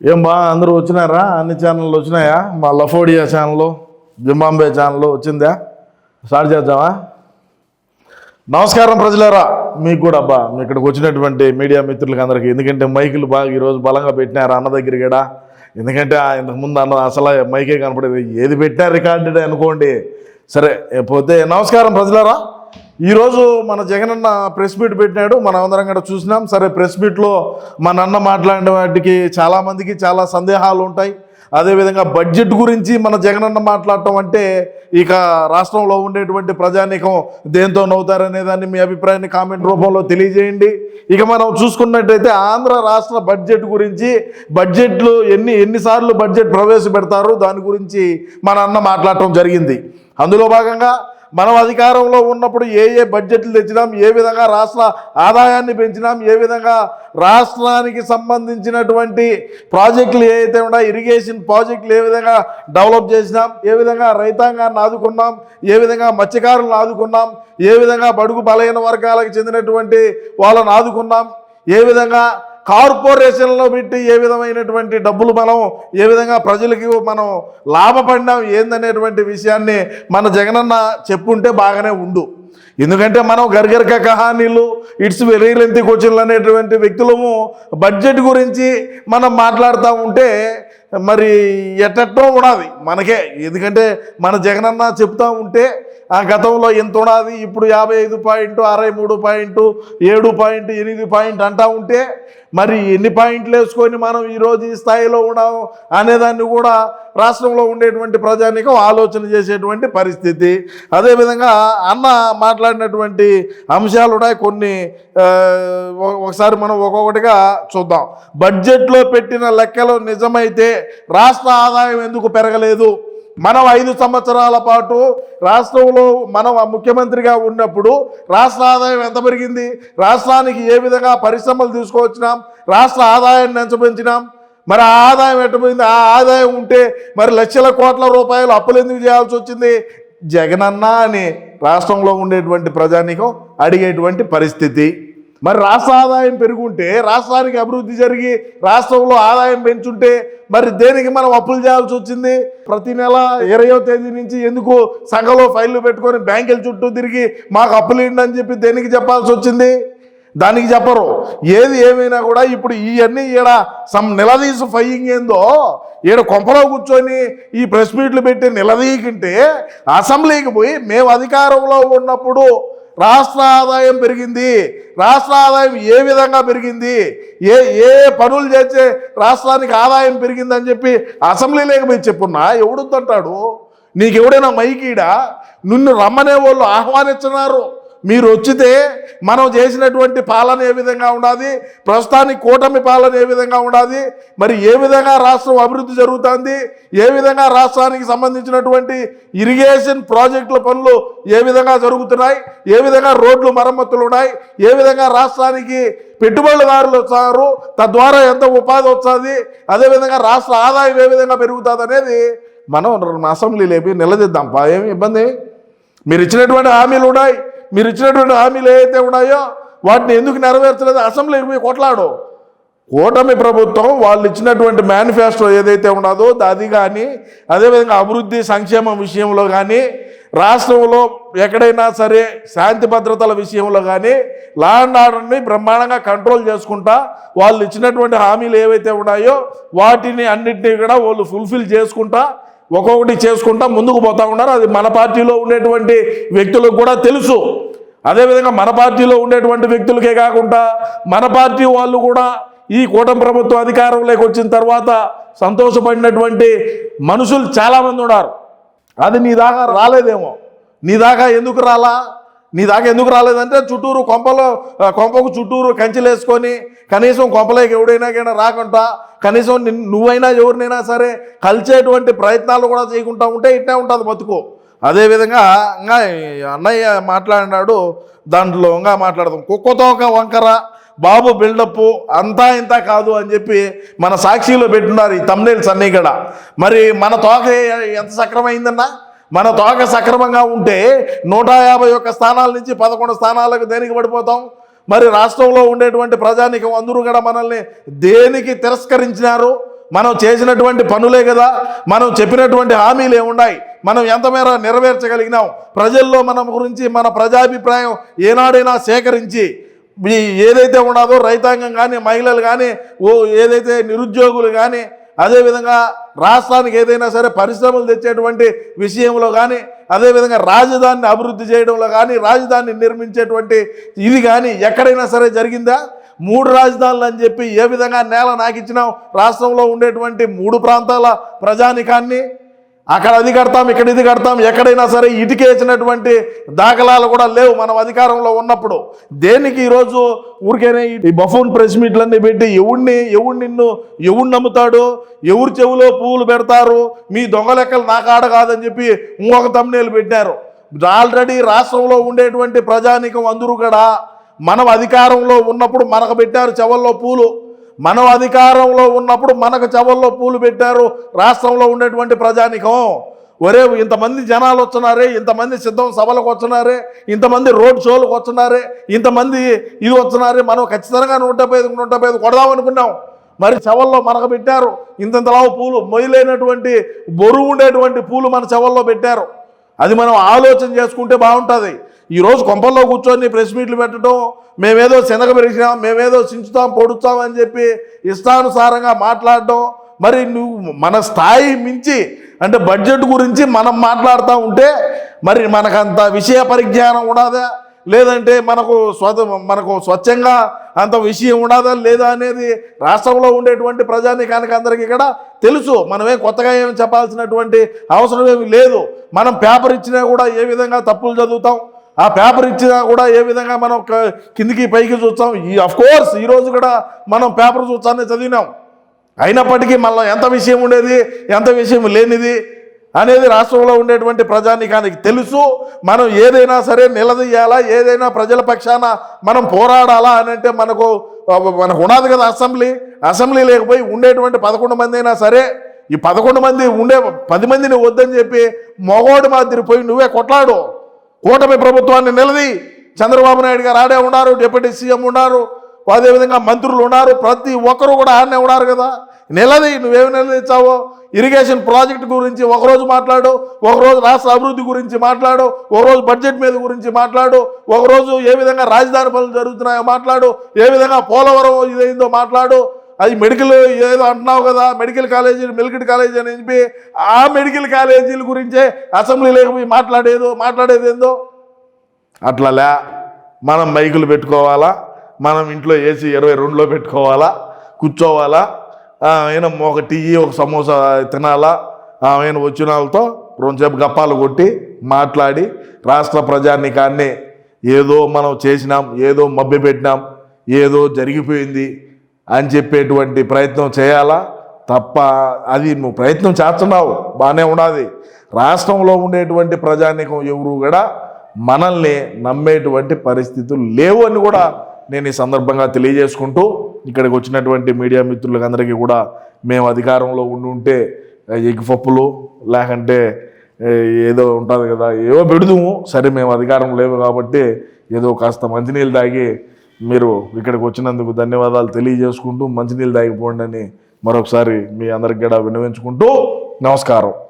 ఏం బా అందరూ వచ్చినారా? అన్ని ఛానళ్ళు వచ్చినాయా? మా లఫోడియా ఛానల్, జింబాంబే ఛానల్ వచ్చిందా? స్టార్ట్ చేద్దామా? నమస్కారం ప్రజలారా, మీకు కూడా అబ్బా ఇక్కడికి వచ్చినటువంటి మీడియా మిత్రులకి అందరికీ. ఎందుకంటే మైకులు బాగా ఈరోజు బలంగా పెట్టినారు అన్న దగ్గర కూడా. ఎందుకంటే ఇంతకుముందు అన్న అసలు మైకే కనపడేది, ఏది పెట్టినా రికార్డెడ్ అనుకోండి. సరే పోతే నమస్కారం ప్రజలారా. ఈరోజు మన జగనన్న ప్రెస్ మీట్ పెట్టినాడు, మనం అందరం కూడా చూసినాం. సరే ప్రెస్ మీట్లో మన అన్న మాట్లాడిన వాటికి చాలామందికి చాలా సందేహాలు ఉంటాయి. అదేవిధంగా బడ్జెట్ గురించి మన జగనన్న మాట్లాడటం అంటే ఇక రాష్ట్రంలో ఉండేటువంటి ప్రజానీకం దేంతో నవ్వుతారనే దాన్ని మీ అభిప్రాయాన్ని కామెంట్ రూపంలో తెలియజేయండి. ఇక మనం చూసుకున్నట్టయితే ఆంధ్ర రాష్ట్ర బడ్జెట్ గురించి, బడ్జెట్లు ఎన్నిసార్లు బడ్జెట్ ప్రవేశపెడతారు దాని గురించి మన అన్న మాట్లాడటం జరిగింది. అందులో భాగంగా మనం అధికారంలో ఉన్నప్పుడు ఏ బడ్జెట్లు తెచ్చినాం, ఏ విధంగా రాష్ట్ర ఆదాయాన్ని పెంచినాం, ఏ విధంగా రాష్ట్రానికి సంబంధించినటువంటి ప్రాజెక్టులు ఏవైతే ఉన్నాయో ఇరిగేషన్ ప్రాజెక్టులు ఏ విధంగా డెవలప్ చేసినాం, ఏ విధంగా రైతాంగాన్ని ఆదుకున్నాం, ఏ విధంగా మత్స్యకారులను ఆదుకున్నాం, ఏ విధంగా బడుగు బలహీన వర్గాలకు చెందినటువంటి వాళ్ళని ఆదుకున్నాం, ఏ విధంగా కార్పొరేషన్లో పెట్టి ఏ విధమైనటువంటి డబ్బులు మనం ఏ విధంగా ప్రజలకి మనం లాభపడినాం ఏందనేటువంటి విషయాన్ని మన జగనన్న చెప్పుంటే బాగానే ఉండు. ఎందుకంటే మనం గర్గర్క కహానీలు, ఇట్స్ వెరీ లెంతీ క్వశ్చన్లు అనేటువంటి వ్యక్తులము బడ్జెట్ గురించి మనం మాట్లాడుతూ ఉంటే మరి ఎట్టో ఉన్నది మనకే. ఎందుకంటే మన జగనన్న చెప్తూ ఉంటే ఆ గతంలో ఎంత ఉన్నది, ఇప్పుడు 55.63.7.8 అంటూ ఉంటే మరి ఎన్ని పాయింట్లు వేసుకొని మనం ఈరోజు ఈ స్థాయిలో ఉన్నాము అనేదాన్ని కూడా రాష్ట్రంలో ఉండేటువంటి ప్రజానీకం ఆలోచన చేసేటువంటి పరిస్థితి. అదేవిధంగా అన్న మాట్లాడినటువంటి అంశాలు ఉన్నాయి కొన్ని, ఒకసారి మనం ఒక్కొక్కటిగా చూద్దాం. బడ్జెట్లో పెట్టిన లెక్కలు నిజమైతే రాష్ట్ర ఆదాయం ఎందుకు పెరగలేదు? మనం 5 సంవత్సరాల పాటు రాష్ట్రంలో మనం ముఖ్యమంత్రిగా ఉన్నప్పుడు రాష్ట్ర ఆదాయం ఎంత పెరిగింది? రాష్ట్రానికి ఏ విధంగా పరిశ్రమలు తీసుకువచ్చినాం, రాష్ట్ర ఆదాయాన్ని ఎంత పెంచినాం? మరి ఆ ఆదాయం ఎట్టపోయింది? ఆ ఆదాయం ఉంటే మరి లక్షల కోట్ల రూపాయలు అప్పులు ఎందుకు చేయాల్సి వచ్చింది? జగనన్న అని రాష్ట్రంలో ఉండేటువంటి ప్రజానీకం అడిగేటువంటి పరిస్థితి. మరి రాష్ట్ర ఆదాయం పెరుగుంటే, రాష్ట్రానికి అభివృద్ధి జరిగి రాష్ట్రంలో ఆదాయం పెంచుంటే మరి దేనికి మనం అప్పులు చేయాల్సి వచ్చింది? ప్రతి నెల 20వ తేదీ నుంచి ఎందుకు సంఘంలో ఫైళ్ళు పెట్టుకొని బ్యాంకుల చుట్టూ తిరిగి మాకు అప్పులు ఇవ్వండి అని చెప్పి దేనికి చెప్పాల్సి వచ్చింది? దానికి చెప్పరు. ఏది ఏమైనా కూడా ఇప్పుడు ఇవన్నీ ఈడ నిలదీసి ఫైయింగ్ ఏందో ఈడ కొంపలో కూర్చొని ఈ ప్రెస్ మీట్లు పెట్టి నిలదీయకుంటే అసెంబ్లీకి పోయి మేము అధికారంలో ఉన్నప్పుడు రాష్ట్ర ఆదాయం పెరిగింది, రాష్ట్ర ఆదాయం ఏ విధంగా పెరిగింది, ఏ పనులు చేసే రాష్ట్రానికి ఆదాయం పెరిగిందని చెప్పి అసెంబ్లీలోకి పోయి చెప్పున్నా ఎవడుద్దంటాడు? నీకెవడైనా మైకీడా? నిన్ను రమ్మనే వాళ్ళు ఆహ్వానిస్తున్నారు. మీరు వచ్చితే మనం చేసినటువంటి పాలన ఏ విధంగా ఉండాలి, ప్రస్తుతానికి కూటమి పాలన ఏ విధంగా ఉండాలి, మరి ఏ విధంగా రాష్ట్రం అభివృద్ధి జరుగుతుంది, ఏ విధంగా రాష్ట్రానికి సంబంధించినటువంటి ఇరిగేషన్ ప్రాజెక్టుల పనులు ఏ విధంగా జరుగుతున్నాయి, ఏ విధంగా రోడ్లు మరమ్మతులు ఉన్నాయి, ఏ విధంగా రాష్ట్రానికి పెట్టుబడిదారులు వచ్చారు, తద్వారా ఎంత ఉపాధి వస్తుంది, అదేవిధంగా రాష్ట్ర ఆదాయం ఏ విధంగా పెరుగుతుంది అనేది మనం అసెంబ్లీలో నిలదీద్దాం. ఏమి ఇబ్బంది? మీరు ఇచ్చినటువంటి హామీలు ఉన్నాయి, మీరు ఇచ్చినటువంటి హామీలు ఏవైతే ఉన్నాయో వాటిని ఎందుకు నెరవేర్చలేదు? అసెంబ్లీకి పోయి కొట్లాడు. కూటమి ప్రభుత్వం వాళ్ళు ఇచ్చినటువంటి మేనిఫెస్టో ఏదైతే ఉన్నదో అది కానీ, అదేవిధంగా అభివృద్ధి సంక్షేమం విషయంలో కానీ, రాష్ట్రంలో ఎక్కడైనా సరే శాంతి భద్రతల విషయంలో కానీ లా అండ్ ఆర్డర్ని బ్రహ్మాండంగా కంట్రోల్ చేసుకుంటా వాళ్ళు ఇచ్చినటువంటి హామీలు ఏవైతే ఉన్నాయో వాటిని అన్నింటినీ కూడా వాళ్ళు ఫుల్ఫిల్ చేసుకుంటా ఒక్కొక్కటి చేసుకుంటా ముందుకు పోతా ఉన్నారు. అది మన పార్టీలో ఉండేటువంటి వ్యక్తులకు కూడా తెలుసు. అదేవిధంగా మన పార్టీలో ఉండేటువంటి వ్యక్తులకే కాకుండా మన పార్టీ వాళ్ళు కూడా ఈ కూటమి ప్రభుత్వం అధికారంలోకి వచ్చిన తర్వాత సంతోషపడినటువంటి మనుషులు చాలామంది ఉన్నారు. అది నీ దాకా రాలేదేమో. నీ దాకా ఎందుకు రాలేదంటే చుట్టూరు కొంపకు చుట్టూరు కంచెలేసుకొని కనీసం కొంపలోకి ఎవడైనా రాకుండా కనీసం నువ్వైనా ఎవరినైనా సరే కలిసేటువంటి ప్రయత్నాలు కూడా చేయకుండా ఉంటే ఇట్నే ఉంటుంది బతుకు. అదేవిధంగా ఇంకా అన్నయ్య మాట్లాడినాడు, దాంట్లో ఇంకా మాట్లాడదాం. కుక్కతోక వంకర బాబు బిల్డప్ అంతా ఇంత కాదు అని చెప్పి మన సాక్షిలో పెట్టున్నారు ఈ థంబ్నెయిల్స్ అన్నీ కూడా. మరి మన తోక ఎంత సక్రమైందన్నా? మన తోక సక్రమంగా ఉంటే 151 స్థానాల నుంచి 11 స్థానాలకు దేనికి పడిపోతాం? మరి రాష్ట్రంలో ఉండేటువంటి ప్రజానీకం అందరూ కూడా మనల్ని దేనికి తిరస్కరించినారు? మనం చేసినటువంటి పనులే కదా, మనం చెప్పినటువంటి హామీలు ఏమున్నాయి, మనం ఎంతమేర నెరవేర్చగలిగినాం, ప్రజల్లో మన గురించి మన ప్రజాభిప్రాయం ఏనాడైనా సేకరించి ఏదైతే ఉన్నదో రైతాంగం కానీ, మహిళలు కానీ, ఏదైతే నిరుద్యోగులు కానీ, అదేవిధంగా రాష్ట్రానికి ఏదైనా సరే పరిశ్రమలు తెచ్చేటువంటి విషయంలో కానీ, అదేవిధంగా రాజధానిని అభివృద్ధి చేయడంలో కానీ, రాజధానిని నిర్మించేటువంటి ఇది కానీ ఎక్కడైనా సరే జరిగిందా? 3 రాజధానులు అని చెప్పి ఏ విధంగా నేల నాకిచ్చినాం రాష్ట్రంలో ఉండేటువంటి 3 ప్రాంతాల ప్రజానికాన్ని. అక్కడ అది కడతాం, ఇక్కడ ఇది కడతాం, ఎక్కడైనా సరే ఇటుకేసినటువంటి దాఖలాలు కూడా లేవు మనం అధికారంలో ఉన్నప్పుడు. దేనికి ఈరోజు ఊరికేనే ఈ బఫూన్ ప్రెస్ మీట్లన్నీ పెట్టి ఎవడు నమ్ముతాడు, ఎవరు చెవులో పువ్వులు పెడతారు, మీ దొంగ లెక్కలు నా కాడ కాదని చెప్పి ఇంకొక తమ్నేలు పెట్టారు. ఆల్రెడీ రాష్ట్రంలో ఉండేటువంటి ప్రజానికం అందరూ కూడా మనం అధికారంలో ఉన్నప్పుడు మనకు పెట్టారు చెవుల్లో పూలు, మనం అధికారంలో ఉన్నప్పుడు మనకు చెవుల్లో పూలు పెట్టారు రాష్ట్రంలో ఉండేటువంటి ప్రజానికం. ఒరే ఇంతమంది జనాలు వస్తున్నారే, ఇంతమంది సిద్ధం సభలకు వస్తున్నారే, ఇంతమంది రోడ్ షోలకు వస్తున్నారే, ఇంతమంది ఇది వస్తున్నారే, మనం ఖచ్చితంగా 175 కొడదామనుకున్నాం. మరి చెవుల్లో మనకు పెట్టారు ఇంతలావు పూలు, మొయ్యలేనటువంటి బరువు ఉండేటువంటి పూలు మన చెవుల్లో పెట్టారు. అది మనం ఆలోచన చేసుకుంటే బాగుంటుంది. ఈరోజు కొంపల్లో కూర్చొని ప్రెస్ మీట్లు పెట్టడం, మేమేదో శనగ పెరిగినాం, మేమేదో చించుతాం పొడుస్తాం అని చెప్పి ఇష్టానుసారంగా మాట్లాడడం, మరి నువ్వు మన స్థాయి మించి అంటే బడ్జెట్ గురించి మనం మాట్లాడుతూ ఉంటే మరి మనకంత విషయ పరిజ్ఞానం ఉండదా, లేదంటే మనకు స్వచ్ఛంగా అంత విషయం ఉండదా లేదా అనేది రాష్ట్రంలో ఉండేటువంటి ప్రజానికానికి అందరికీ కూడా తెలుసు. మనమే కొత్తగా ఏమి చెప్పాల్సినటువంటి అవసరం ఏమి లేదు. మనం పేపర్ ఇచ్చినా కూడా ఏ విధంగా తప్పులు చదువుతాం, ఆ పేపర్ ఇచ్చినా కూడా ఏ విధంగా మనం కిందికి పైకి చూస్తాం. అఫ్కోర్స్ ఈరోజు కూడా మనం పేపర్ చూస్తానే చదివినాం. అయినప్పటికీ మళ్ళీ ఎంత విషయం ఉండేది, ఎంత విషయం లేనిది అనేది రాష్ట్రంలో ఉండేటువంటి ప్రజానికానికి తెలుసు. మనం ఏదైనా సరే నిలదీయాలా, ఏదైనా ప్రజల పక్షాన మనం పోరాడాలా అని అంటే మనకు ఉన్నది కదా అసెంబ్లీ లేకపోయి ఉండేటువంటి 11 మంది అయినా సరే, ఈ 11 మంది ఉండే 10 మందిని వద్దని చెప్పి మగోడి మాదిరి పోయి నువ్వే కొట్లాడు. కూటమి ప్రభుత్వాన్ని నిలది. చంద్రబాబు నాయుడు గారు ఆడే ఉన్నారు, డిప్యూటీ సీఎం ఉన్నారు, అదేవిధంగా మంత్రులు ఉన్నారు, ప్రతి ఒక్కరు కూడా ఆడనే ఉన్నారు కదా. నిలది. నువ్వేమి నిలదీచ్చావో, ఇరిగేషన్ ప్రాజెక్టు గురించి ఒకరోజు మాట్లాడు, ఒకరోజు రాష్ట్ర అభివృద్ధి గురించి మాట్లాడు, ఒకరోజు బడ్జెట్ మీద గురించి మాట్లాడు, ఒకరోజు ఏ విధంగా రాజధాని పనులు జరుగుతున్నాయో మాట్లాడు, ఏ విధంగా పోలవరం ఇదైందో మాట్లాడు. అది మెడికల్ ఏదో అంటున్నావు కదా, మెడికల్ కాలేజీ అని చెప్పి ఆ మెడికల్ కాలేజీల గురించే అసెంబ్లీ లేకపోయి మాట్లాడేది ఏందో. అట్లా మనం మైకులు పెట్టుకోవాలా, మనం ఇంట్లో ఏసీ 22లో పెట్టుకోవాలా, కూర్చోవాలా, ఆయన ఒక టీ ఒక సమోసా తినాలా, ఆయన వచ్చిన వాళ్ళతో రెండుసేపు గప్పాలు కొట్టి మాట్లాడి రాష్ట్ర ప్రజానికాన్ని ఏదో మనం చేసినాం, ఏదో మభ్యపెట్టినాం, ఏదో జరిగిపోయింది అని చెప్పేటువంటి ప్రయత్నం చేయాలా తప్ప, అది నువ్వు ప్రయత్నం చేస్తున్నావు బాగానే ఉన్నది. రాష్ట్రంలో ఉండేటువంటి ప్రజానికం ఎవరు కూడా మనల్ని నమ్మేటువంటి పరిస్థితులు లేవు అని కూడా నేను ఈ సందర్భంగా తెలియజేసుకుంటూ, ఇక్కడికి వచ్చినటువంటి మీడియా మిత్రులకు అందరికీ కూడా మేము అధికారంలో ఉంటే ఎగ్ పప్పులు లేకంటే ఏదో ఉంటుంది కదా, ఏవో పెడుదుము, సరే మేము అధికారం లేవు కాబట్టి ఏదో కాస్త మంచినీళ్ళు తాగి మీరు ఇక్కడికి వచ్చినందుకు ధన్యవాదాలు తెలియజేసుకుంటూ మంచినీళ్ళు తాగిపోండి అని మరొకసారి మీ అందరికి కూడా విన్నవించుకుంటూ నమస్కారం.